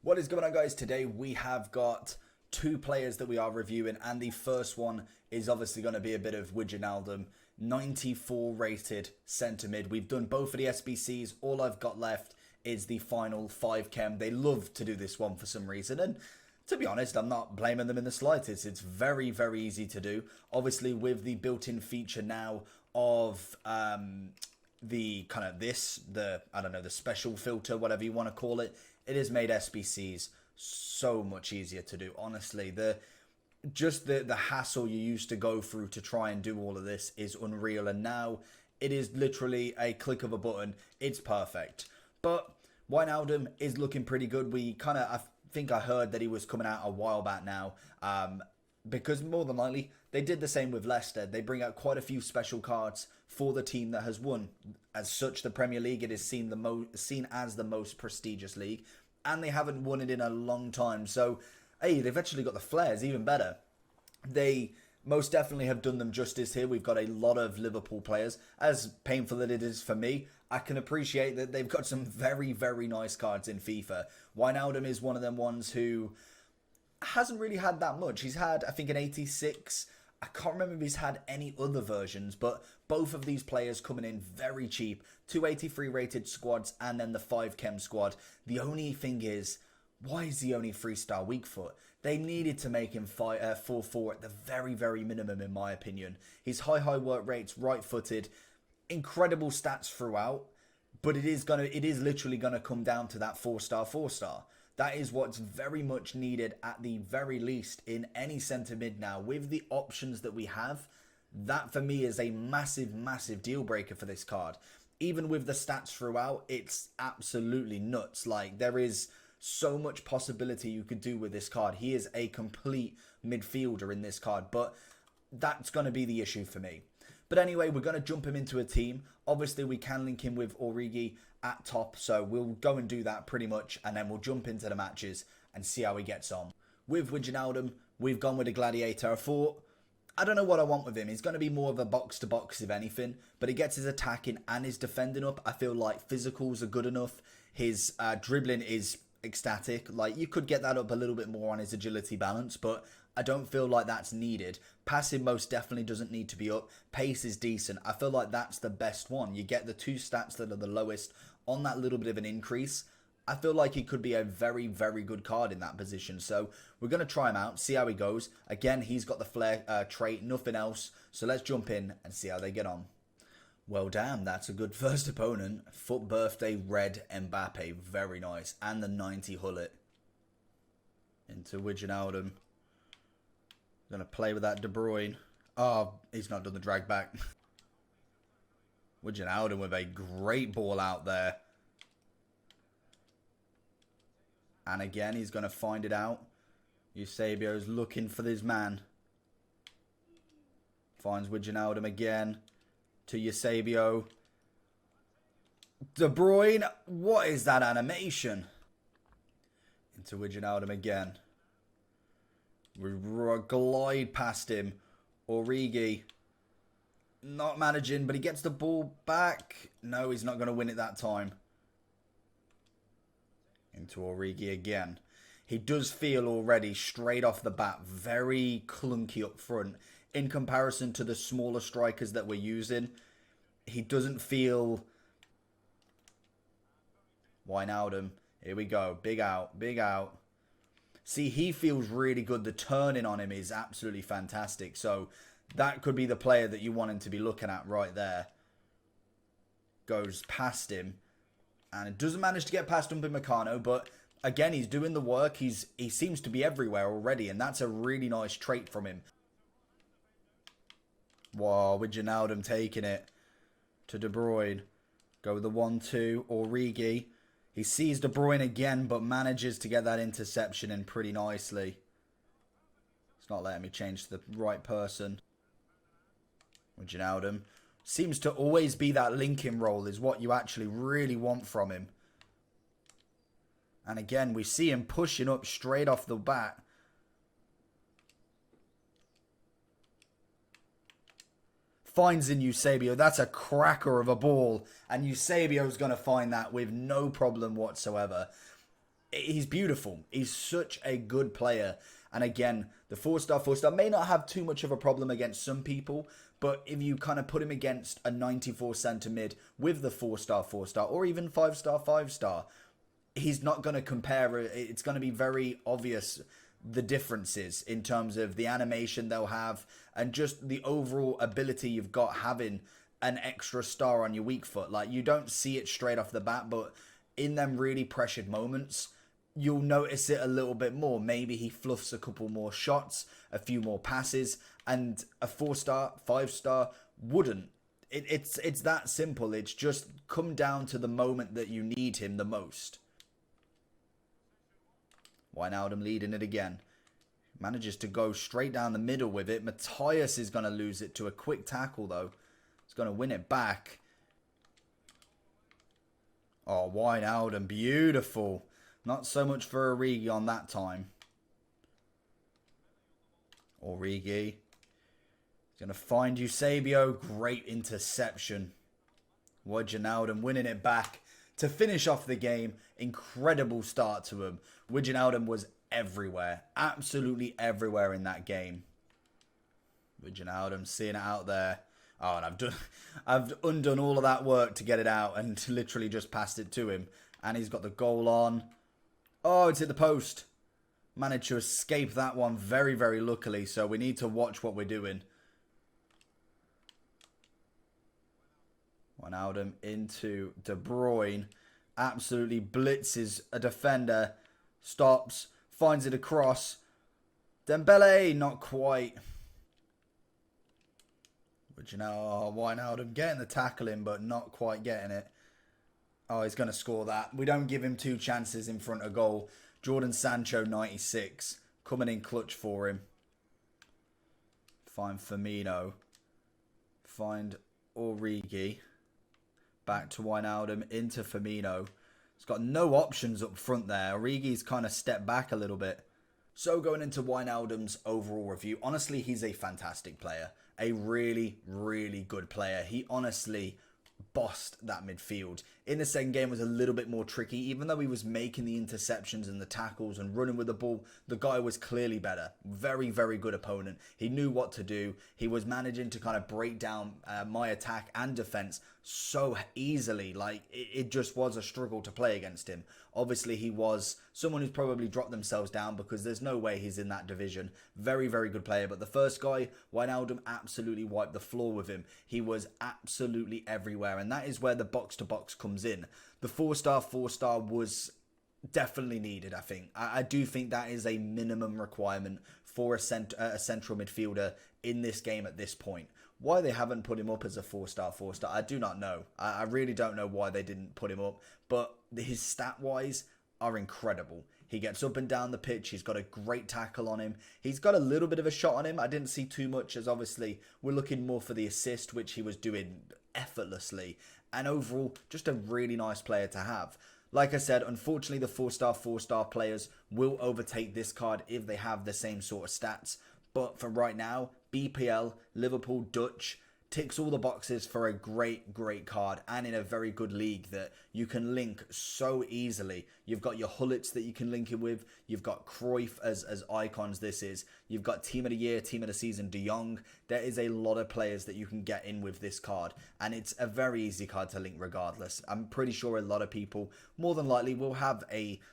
What is going on, guys? Today we have got two players that we are reviewing, and the first one is obviously going to be a bit of Wijnaldum, 94 rated centre mid. We've done both of the SBCs. All I've got left is the final 5 chem. They love to do this one for some reason, and to be honest, I'm not blaming them in the slightest. It's very, very easy to do. Obviously, with the built-in feature now of the kind of I don't know, the special filter, whatever you want to call it, it has made SBCs so much easier to do. Honestly, the hassle you used to go through to try and do all of this is unreal, and now it is literally a click of a button. It's perfect. But Wijnaldum is looking pretty good. I think I heard that he was coming out a while back now, because more than likely they did the same with Leicester. They bring out quite a few special cards for the team that has won. As such, the Premier League, it is seen as the most prestigious league, and they haven't won it in a long time. So, hey, they've actually got the flares, even better. They most definitely have done them justice here. We've got a lot of Liverpool players. As painful as it is for me, I can appreciate that they've got some very, very nice cards in FIFA. Wijnaldum is one of them ones who hasn't really had that much. He's had, I think, an 86. I can't remember if he's had any other versions, but both of these players coming in very cheap. 283 rated squads and then the 5 chem squad. The only thing is, why is he only 3-star weak foot? They needed to make him 4-4 at the very, very minimum, in my opinion. His high work rates, right-footed, incredible stats throughout, but it is literally gonna come down to that 4-star. That is what's very much needed at the very least in any centre mid now. With the options that we have, that for me is a massive, massive deal breaker for this card. Even with the stats throughout, it's absolutely nuts. Like, there is so much possibility you could do with this card. He is a complete midfielder in this card, but that's going to be the issue for me. But anyway, we're going to jump him into a team. Obviously, we can link him with Origi at top, so we'll go and do that pretty much, and then we'll jump into the matches and see how he gets on. With Wijnaldum, we've gone with a Gladiator. I don't know what I want with him. He's going to be more of a box-to-box, if anything, but he gets his attacking and his defending up. I feel like physicals are good enough. His dribbling is ecstatic. Like, you could get that up a little bit more on his agility balance, but I don't feel like that's needed. Passing most definitely doesn't need to be up. Pace is decent. I feel like that's the best one. You get the two stats that are the lowest on that little bit of an increase. I feel like he could be a very, very good card in that position. So we're going to try him out, see how he goes. Again, he's got the flair trait, nothing else. So let's jump in and see how they get on. Well, damn, that's a good first opponent. Foot birthday red Mbappe, very nice. And the 90 Hullet. Into Wijnaldum. Going to play with that De Bruyne. Oh, he's not done the drag back. Wijnaldum with a great ball out there. And again, he's going to find it out. Eusebio's looking for this man. Finds Wijnaldum again. To Eusebio. De Bruyne. What is that animation? Into Wijnaldum again. We glide past him. Origi. Not managing, but he gets the ball back. No, he's not going to win it that time. Into Origi again. He does feel already, straight off the bat, very clunky up front. In comparison to the smaller strikers that we're using, he doesn't feel... Wijnaldum. Here we go. Big out. Big out. See, he feels really good. The turning on him is absolutely fantastic. So that could be the player that you want him to be looking at right there. Goes past him. And it doesn't manage to get past Upamecano, but again, he's doing the work. He seems to be everywhere already, and that's a really nice trait from him. Wow, Wijnaldum taking it to De Bruyne. Go with the 1-2. Origi. He sees De Bruyne again, but manages to get that interception in pretty nicely. It's not letting me change to the right person. Wijnaldum. Seems to always be that linking role is what you actually really want from him. And again, we see him pushing up straight off the bat. finds in Eusebio. That's a cracker of a ball. And Eusebio's going to find that with no problem whatsoever. he's beautiful. He's such a good player. And again, the 4-star may not have too much of a problem against some people, but if you kind of put him against a 94 centre mid with the 4-star, or even 5-star, 5-star, he's not going to compare. It's going to be very obvious the differences in terms of the animation they'll have and just the overall ability you've got having an extra star on your weak foot. Like, you don't see it straight off the bat, but in them really pressured moments, you'll notice it a little bit more. Maybe he fluffs a couple more shots, a few more passes, and a 4-star, 5-star wouldn't. It's that simple. It's just come down to the moment that you need him the most. Wijnaldum leading it again. Manages to go straight down the middle with it. Matthias is going to lose it to a quick tackle, though. He's going to win it back. Oh, Wijnaldum, beautiful. Not so much for Origi on that time. Origi. He's going to find Eusebio. Great interception. Wijnaldum winning it back to finish off the game. Incredible start to him. Wijnaldum was everywhere. Absolutely everywhere in that game. Wijnaldum seeing it out there. Oh, and I've undone all of that work to get it out and literally just passed it to him. And he's got the goal on. Oh, it's hit the post. Managed to escape that one very, very luckily. So we need to watch what we're doing. Wijnaldum into De Bruyne. Absolutely blitzes a defender. Stops. Finds it across. Dembele, not quite. Wijnaldum getting the tackle in, but not quite getting it. Oh, he's going to score that. We don't give him two chances in front of goal. Jordan Sancho, 96. Coming in clutch for him. Find Firmino. Find Origi. Back to Wijnaldum. Into Firmino. He's got no options up front there. Origi's kind of stepped back a little bit. So going into Wijnaldum's overall review. Honestly, he's a fantastic player. A really, really good player. He honestly bossed that midfield. In the second game was a little bit more tricky. Even though he was making the interceptions and the tackles and running with the ball, the guy was clearly better. Very, very good opponent. He knew what to do. He was managing to kind of break down my attack and defense so easily. Like, it just was a struggle to play against him. Obviously, he was someone who's probably dropped themselves down because there's no way he's in that division. Very, very good player. But the first guy, Wijnaldum, absolutely wiped the floor with him. He was absolutely everywhere. And that is where the box-to-box comes in. The 4-star was definitely needed, I think. I do think that is a minimum requirement for a central midfielder in this game at this point. Why they haven't put him up as a 4-star, I do not know. I really don't know why they didn't put him up. But his stat-wise are incredible. He gets up and down the pitch. He's got a great tackle on him. He's got a little bit of a shot on him. I didn't see too much, as obviously we're looking more for the assist, which he was doing effortlessly. And overall, just a really nice player to have. Like I said, unfortunately, the 4-star players will overtake this card if they have the same sort of stats. But for right now, BPL, Liverpool, Dutch, ticks all the boxes for a great, great card and in a very good league that you can link so easily. You've got your Hullets that you can link it with. You've got Cruyff as icons this is. You've got Team of the Year, Team of the Season, De Jong. There is a lot of players that you can get in with this card. And it's a very easy card to link regardless. I'm pretty sure a lot of people, more than likely, will have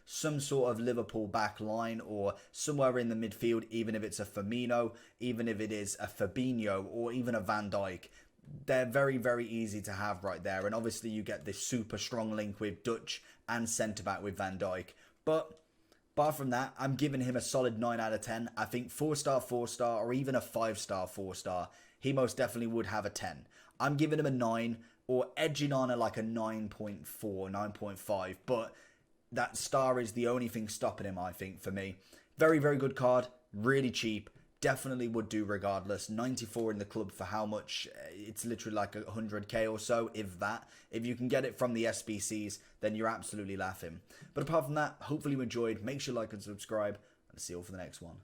some sort of Liverpool back line or somewhere in the midfield, even if it's a Firmino, even if it is a Fabinho or even a Van Dijk. They're very, very easy to have right there. And obviously you get this super strong link with Dutch and centre-back with Van Dijk. But apart from that, I'm giving him a solid 9 out of 10. I think 4-star, or even a 5-star, 4-star, he most definitely would have a 10. I'm giving him a 9 or edging on like a 9.4, 9.5. But that star is the only thing stopping him, I think, for me. Very, very good card. Really cheap. Definitely would do regardless. 94 in the club for how much? It's literally like 100k or so, if that. If you can get it from the SBCs, then you're absolutely laughing. But apart from that, hopefully you enjoyed. Make sure you like and subscribe. And see you all for the next one.